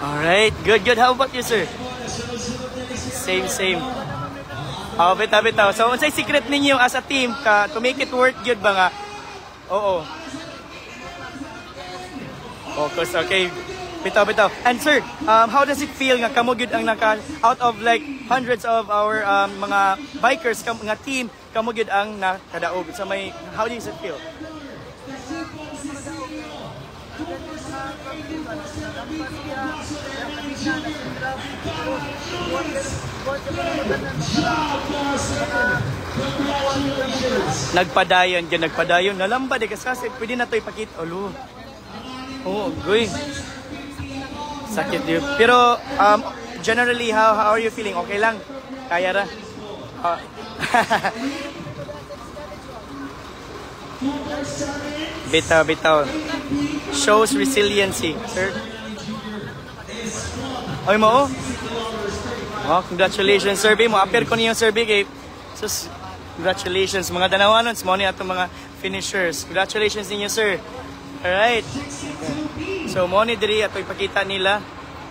Alright, good. How about you, sir? Same. Bitaw. So, unsay secret ninyo as a team to make it work good ba nga? Oo. Focus, okay. Bitaw. And sir, how does it feel nga kamo gyud ang out of like hundreds of our mga bikers nga team, kamo gyud ang nakadaog sa may, how does it feel? Nagpadayon. Nalamba de kasi pwede na to ipakita. Goy. Sakit yun. Pero generally how are you feeling? Okay lang? Kaya ra? Bitaw. Shows resiliency, sir. Ay mo, congratulations, survey mo. Appear ko niyo survey kay sus. Congratulations mga danawanon, mo ni atong mga finishers. Congratulations ninyo, sir. Alright. So mo ni diri ato ipakita nila.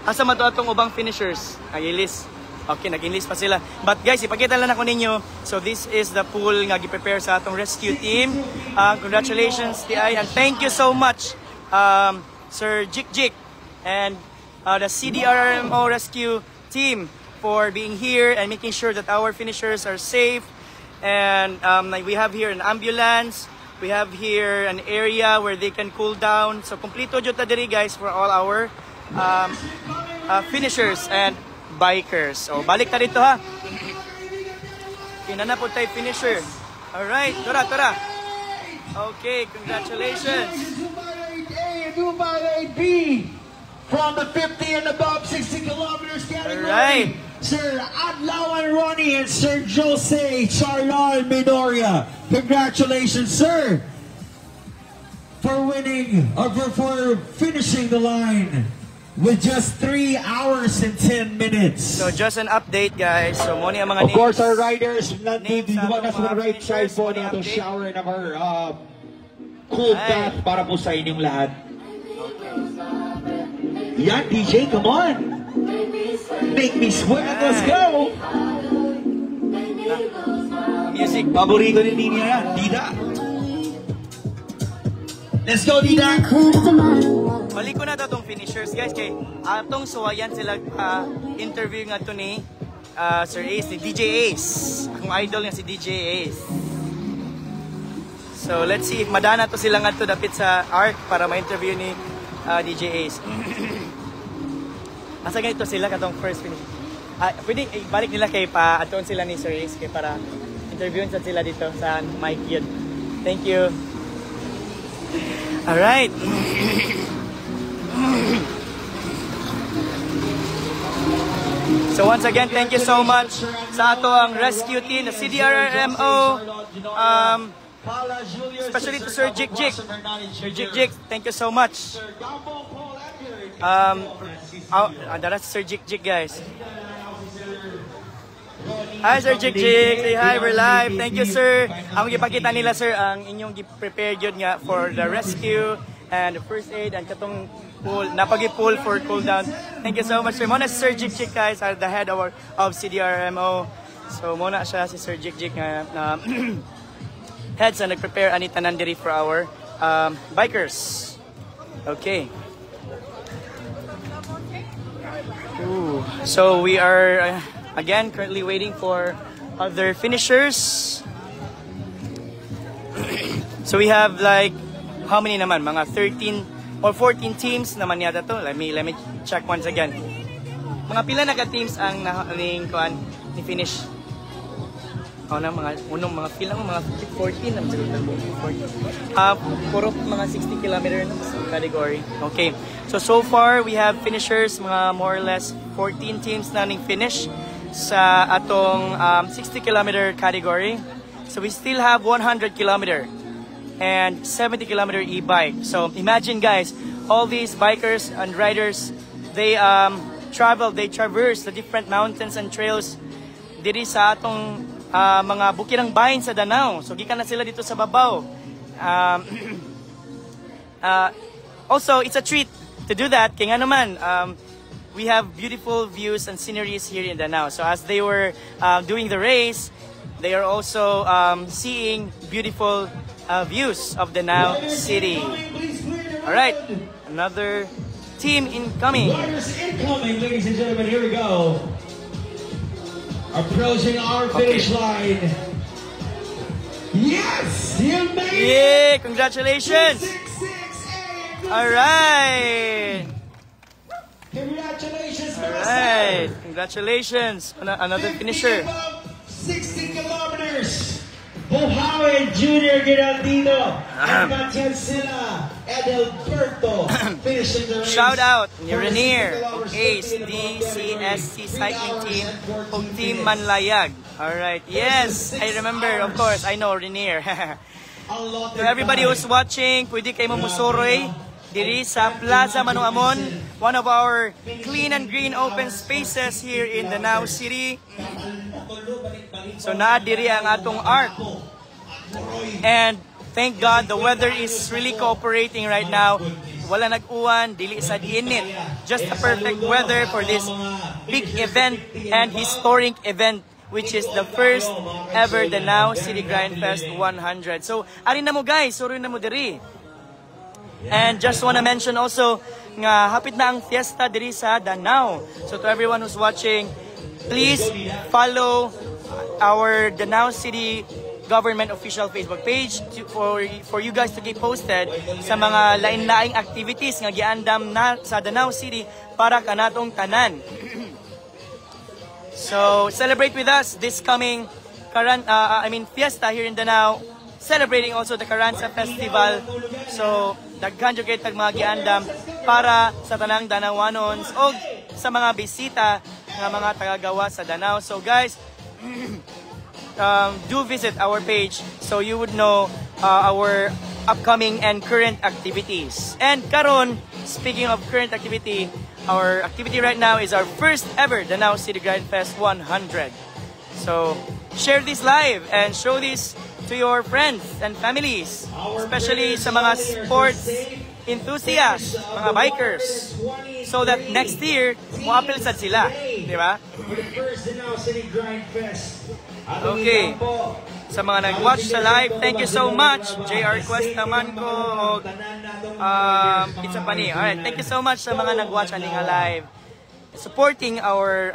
Asa man to atong ubang finishers? Nag-enlist. Okay, nag-enlist pa sila. But guys, ipakita lang ako ninyo. So this is the pool nga gi-prepare sa atong rescue team. Congratulations, TI, and thank you so much, Sir Jik and the CDRMO rescue team for being here and making sure that our finishers are safe. And we have here an ambulance. We have here an area where they can cool down. So kompleto jud ta diri, guys, for all our finishers and bikers. So balik ta dito, ha. Kinana po tayo finisher. Alright, tara. Okay, congratulations. Dubai B from the 50 and above 60 kilometers category. Alright. Sir Adlawan Ronnie and Sir Jose Charlal Minoria. Congratulations, sir, for winning or for finishing the line with just 3 hours and 10 minutes. So just an update, guys. So mo ni ang mga of names. course, our riders Names sa na sa mga right side finishers, po mga niya itong update. shower ng our cool bath para po sa inyong lahat. Yan, DJ, come on! Make me sweat, let's go! Music. Paborito ni Nina yan, Dida. Let's go, Dida! Balik ko na itong finishers, guys. Kay atong suwayan sila interview nga to ni Sir Ace, ni DJ Ace. Akong idol nga si DJ Ace. So So let's see if madana to sila nga to dapit sa ARC para ma-interview ni DJ Ace. Asa ganito sila katong first finish. Pwede ibalik nila kay pa aton sila ni Sir Ace kay para interviewin sa sila dito sa Mike yun. Thank you. Alright. So once again, thank you so much sa ato ang rescue team, the CDRRMO, especially to Sir Jik Jik. Sir Jik Jik, thank you so much. That's Sir Jik Jik, guys. Hi Sir Jik Jik, say hi, we're live. Thank you sir. Ang ipakita nila sir ang inyong prepared yun nga for the rescue and the first aid and katong pool, napagi-pool for cool down. Thank you so much sir. Muna si Sir Jik Jik guys, are the head of CDRMO. So muna siya si Sir Jik Jik na heads na nag-prepare ani tanan diri for our bikers. Okay. Ooh. So we are again currently waiting for other finishers. So we have like how many naman? Mga 13 or 14 teams naman yata to. Let me check once again. Mga pila na ka teams ang ni finish. Na mga mga pila mga 14 na puro mga 60 kilometer na category. Okay. So far we have finishers mga more or less 14 teams na ning finish sa atong 60 kilometer category. So we still have 100 kilometer and 70 kilometer e-bike. So imagine guys, all these bikers and riders, they traverse the different mountains and trails diri sa atong mga bukirang bahin sa Danao. So gikan na sila dito sa babaw. Also, it's a treat to do that. Kaya nga naman, we have beautiful views and sceneries here in Danao. So as they were doing the race, they are also seeing beautiful views of Danao City. All right, another team incoming. Riders incoming, ladies and gentlemen. Here we go. Approaching our finish line. Yes, you made it. Yeah, congratulations. 668. All right. Congratulations, Alright, congratulations. Another finisher. 60 kilometers. Buhawi Junior Giraldino and Matiancilla Edelberto finishing the race. Shout out ni Renier, Ace, DCSC Cycling Team, og Team Manlayag. Alright, yes, I remember, of course, I know Renier. To everybody who's watching, pwede kayo mamusuroy diri sa Plaza Manuamon, one of our clean and green open spaces here in Danao City. So na diri ang atong ARC. And thank God the weather is really cooperating right now. Wala nag-uwan, dili sad init. Just a perfect weather for this big event and historic event, which is the first ever Danao City Grind Fest 100. So ari na mo guys, suroy na mo diri. And just want to mention also nga hapit na ang fiesta diri sa Danao. So to everyone who's watching, please follow our Danao City government official Facebook page for you guys to get posted sa mga lain-laing activities nga giandam na sa Danao City para kanatong tanan. So celebrate with us this coming fiesta here in Danao, celebrating also the Carranza Festival. So daghan jud kay tag mga giandam para sa tanang Danawanons o sa mga bisita nga mga tagagawa sa Danao. So guys, do visit our page so you would know our upcoming and current activities. And karon, speaking of current activity, our activity right now is our first ever Danao City Grind Fest 100. So share this live and show this to your friends and families, especially sa mga sports enthusiasts, mga bikers, so that next year, muapilsad sila, di ba? Okay, sa mga nag-watch sa live, thank you so much. JR Quest naman ko, Pizza Pani. Alright, thank you so much sa mga nag-watch aning live. supporting our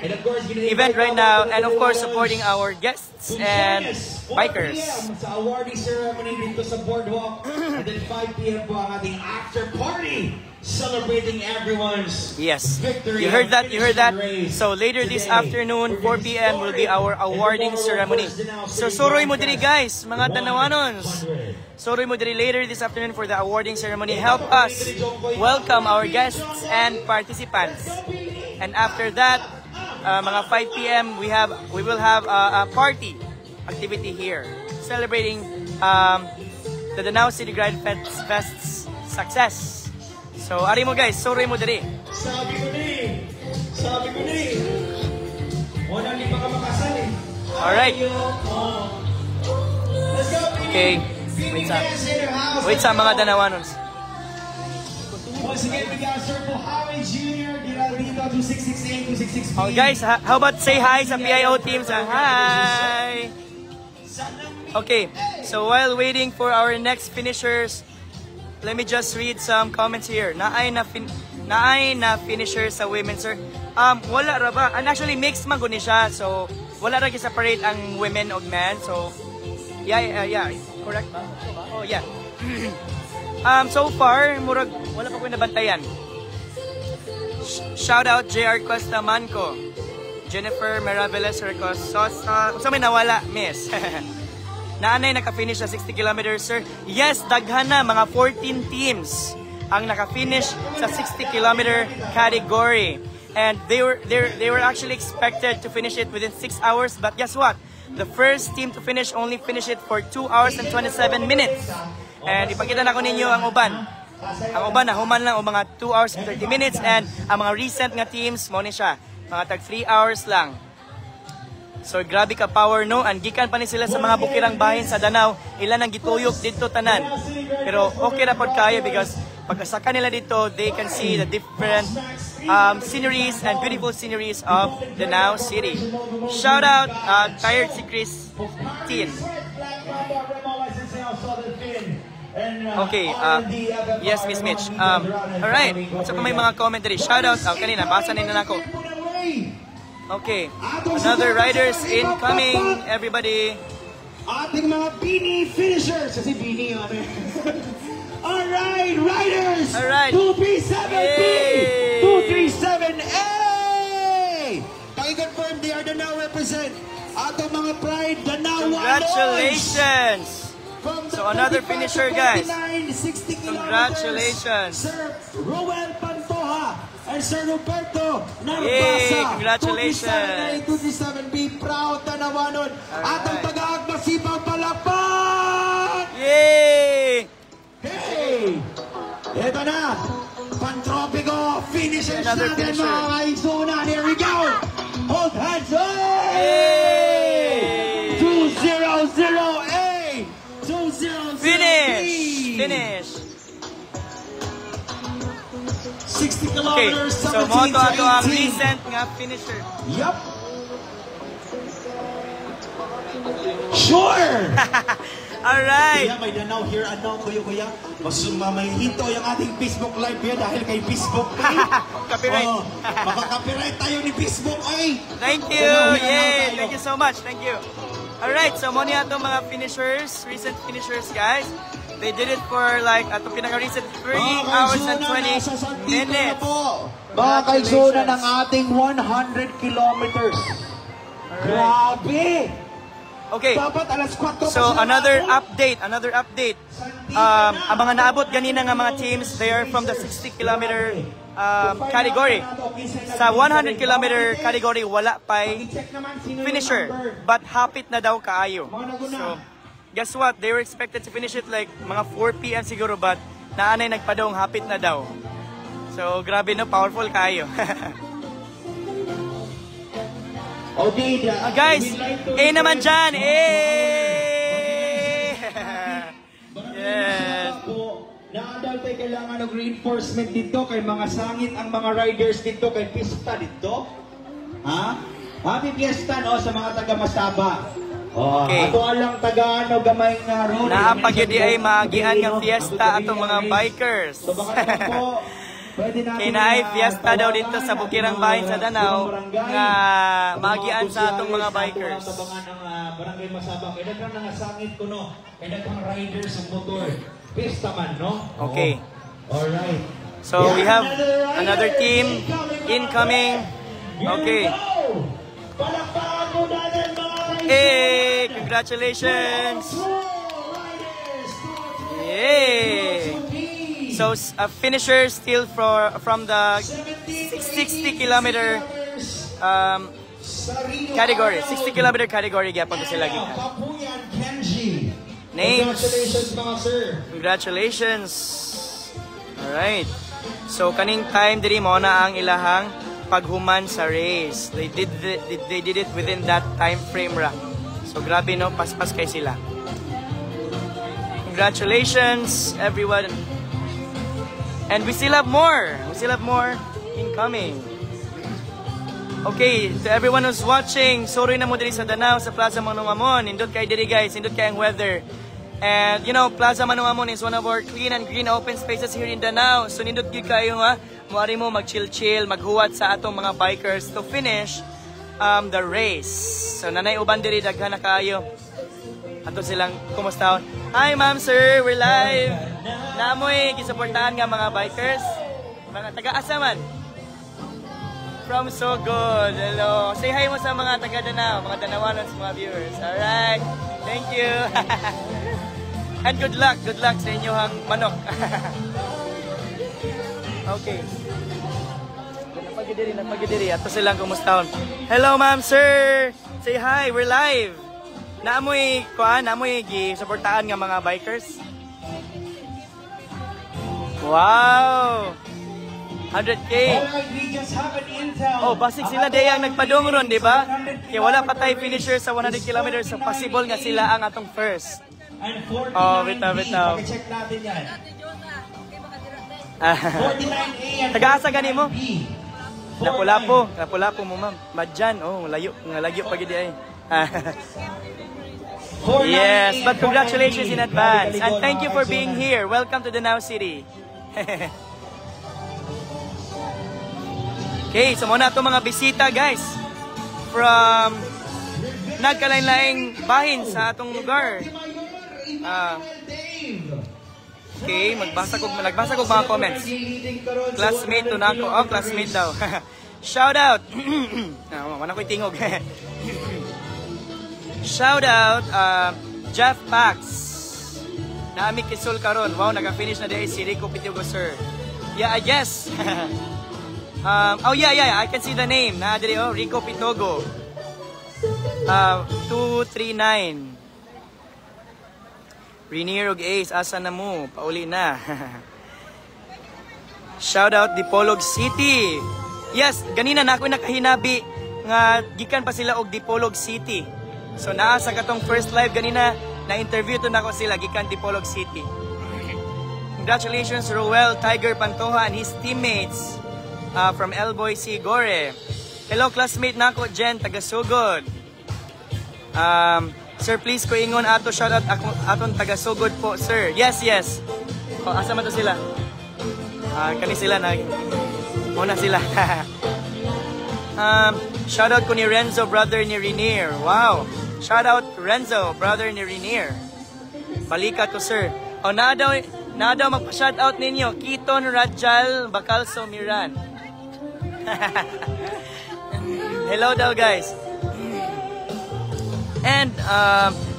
And of course, event right now, and of course supporting our guests and bikers. Sa awarding ceremony dito sa Boardwalk. And then 5 p.m. po ang ating after party celebrating everyone's victory. You heard that, you heard that. race. So later this Today, afternoon, we're 4 p.m. will be our awarding ceremony. So suroy mo diri guys, mga Danawanons. Suroy mo diri later this afternoon for the awarding ceremony. Help us welcome our guests and participants. And after that, mga 5 p.m. we will have a party activity here celebrating the Danao City Grind Fest's success. So ari mo guys, suroy mo diri. Sabi ko ni. Wala ni pa ka makasal eh. Alright. Let's go, Okay. Wait sa mga Danawanons. Once again, we got Circle Highway Jr. Dito to 668 to 663. Oh guys, how about say hi sa PIO team? Hi! Okay, so while waiting for our next finishers, let me just read some comments here. Naay na finisher sa women, sir. Wala ra ba? And actually, mixed man guni siya. So, wala ra gi-separate ang women og men. So, yeah. Correct ba? Oh, yeah. So far, murag, wala pa ko nabantayan. Shout out JR Cuesta Manco. Jennifer Meraviles Recos Sosa. Sa may nawala, miss. Naanay naka-finish sa 60 kilometers, sir? Yes, daghan na, mga 14 teams ang naka-finish sa 60 kilometer category. And they were actually expected to finish it within 6 hours, but guess what? The first team to finish only finished it for 2 hours and 27 minutes. And ipakita na ko ninyo ang uban. Ang uban na human lang o mga 2 hours and 30 minutes, and ang mga recent nga teams mo ni siya, mga tag 3 hours lang. So grabe ka power no, and gikan pa ni sila sa mga bukirang bahin sa Danao, ilan ang gituyok dito tanan. Pero okay ra pod kayo because pagkasaka nila dito, they can see the different sceneries and beautiful sceneries of Danao City. Shout out Tired si Chris Tin. Okay, yes Miss Mitch. Alright, so kung may mga commentary, shout out, kanina, basa nila na ako. Okay, another riders incoming, everybody. Ating mga Bini finishers. Kasi Bini yung Alright, riders! Alright. 237B! 237A! Paki-confirm they are the now represent. Atong mga pride, the now Congratulations! So another finisher, guys. 60 Congratulations. Sir Roel Pantoja and Sir Roberto Narbasa. Yay! Congratulations. 237B, proud Danawanon. Atong taga-Agmasipang palakpak! Yay! Hey! Ito na! Pantropico! Finishers Another natin finisher. mga kaizuna! Here we go! Hold hands! Yay! 200A! 200 Finish! 60 Okay, kilometers, so 17 moto ato ang to 18. recent nga finisher. Yup! Sure! Alright! Kuya, may Danao here. Ano, kuya? Mas may hito yung ating Facebook Live here dahil kay Facebook. Copyright. Oh, makaka-copyright tayo ni Facebook. Ay! Thank you! Yay! Thank you so much. Thank you. Alright, so mo niya itong mga finishers, recent finishers, guys. They did it for like, ato pinaka-recent 3 hours and 20 minutes. Mga kaizuna ng ating 100 kilometers. Grabe! Okay, Dapat alas 4 pa so sila another naabot. update. Ang mga naabot ganina nga mga teams, they are from the 60 kilometer category. Sa 100 kilometer category, wala pa'y finisher, but hapit na daw kaayo. So, guess what? They were expected to finish it like mga 4 p.m. siguro, but naanay nagpadong hapit na daw. So, grabe no, powerful kaayo. Okay, Guys, naman dyan! Yes! Naadal tayo kailangan ng reinforcement dito kay mga sangit ang mga riders dito kay pista dito. Ha? Happy Fiesta no sa mga taga Masaba. Oh, Okay. ato alang taga ano gamay nga road. Naapagyudi ay maagian ng fiesta atong mga bikers. So baka naman po Kay naay fiesta daw dito sa Bukirang Bahin sa Danau nga maagian sa atong mga bikers. Tabangan ng Barangay Masabang. Kaya dagang nangasangit ko, no? Kaya dagang riders ng motor. Pista man, no? Okay. Alright. So we have another team incoming. Okay. Palakpakan mo natin mga riders! Hey, congratulations! Yay! So a finisher still from the 60-kilometer category. 60-kilometer category gyapon sila gikan. Papuyan Kenji. Names. Congratulations mga sir. Congratulations. All right. So kaning time diri mo na ang ilahang paghuman sa race. They did it within that time frame ra. So grabe no, paspas kay sila. Congratulations everyone. And we still have more. We still have more incoming. Okay, to everyone who's watching, sorry na mo diri sa Danau, sa Plaza Manungamon. Indot kay diri guys, indot kay ang weather. And you know, Plaza Manungamon is one of our clean and green open spaces here in Danau. So nindot gyud kayo nga, muari mo mag-chill-chill, maghuwat sa atong mga bikers to finish the race. So nanay uban diri daghan na kaayo. Ato silang kumusta? Hi ma'am, sir, we're live. Naamoy gisuportahan nga mga bikers. Mga taga-asa man. From So Good. Hello. Say hi mo sa mga taga-Danau, mga Danawanons, mga viewers. Alright. Thank you. And good luck sa inyong manok. Okay. Nagpagidiri. Ato silang kumusta? Hello ma'am, sir. Say hi, we're live. Naamoy gisuportahan nga mga bikers. Wow! 100K! Alright, we just have an intel. Oh, basig sila dayang nagpadung ron, di ba? Kaya wala pa tayo finisher sa 100 kilometers, so possible nga sila ang atong first. And 49B. Oh, bitaw. Pag-check natin yan. 49A and Taga-asa gani mo? 49B. Lapu-lapu mo, ma'am. Madyan, oh, lagyo pa gid ay. Yes, but congratulations in advance. And thank you for being here. Welcome to Danau City. Okay, so muna ito mga bisita guys from nagkalain-laing bahin sa atong lugar. Okay, nagbasa ko mga comments. Classmate to nako. Oh, classmate daw. Shout out. Wala ko'y tingog. Shout out Jeff Pax. Naami kisul karon. Wow, naka-finish na di si Rico Pitugo, sir. Yeah, I guess. Yeah, I can see the name. Naadiri Rico Pitogo. 239. Renier og Ace, asa na mo? Pauli na. Shout out Dipolog City. Yes, ganina na ako nakahinabi nga gikan pa sila og Dipolog City. So naa sa katong first live ganina na-interview to nako sila gikan Dipolog City. Congratulations Roel Tiger Pantoja and his teammates from Elboy Sigore. Hello classmate nako Jen taga-Sugod. Sir please ko ingon ato shout out aton taga-Sugod po sir. Yes. Oh, asa man to sila? Kani sila na muna sila. Shout out ko ni Renzo, brother ni Renier. Wow. Shout out Renzo, brother ni Renier. Balika to sir. O na daw magpa-shout out ninyo. Kiton Rajal Bacalso Miran. Hello daw guys. And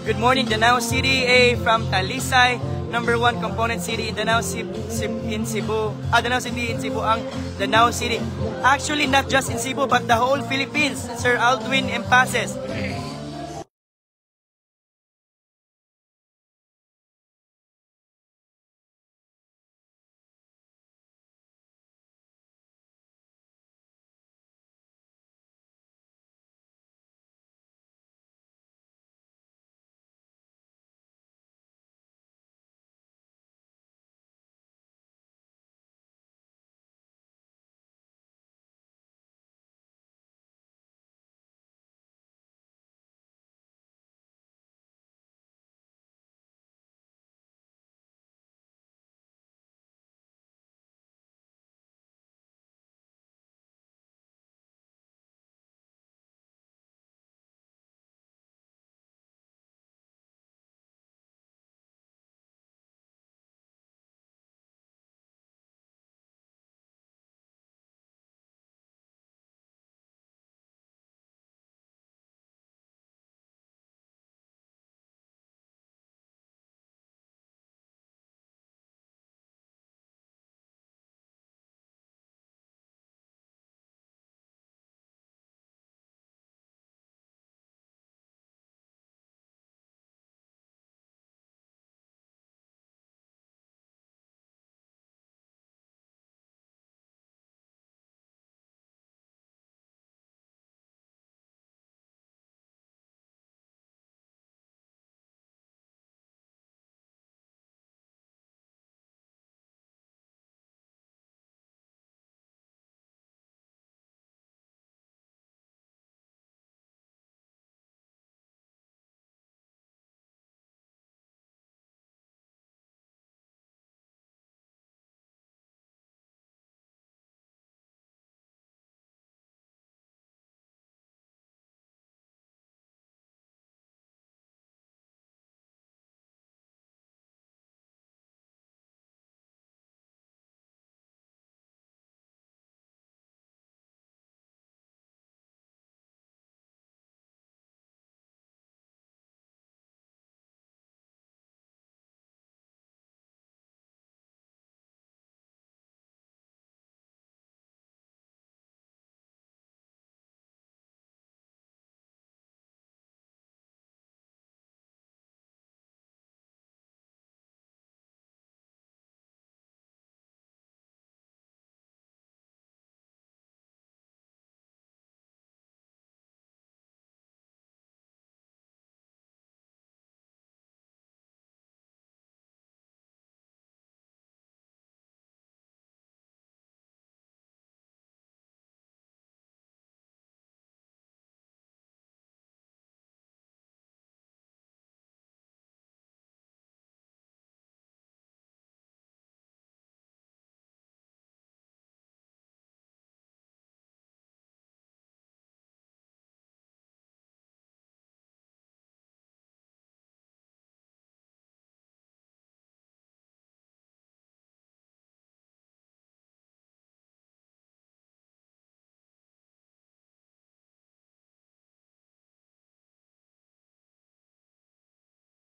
good morning Danau City from Talisay. Number 1 component city in Danau City in Cebu. Danau City in Cebu ang Danau City. Actually, not just in Cebu but the whole Philippines. Sir Aldwin Empases.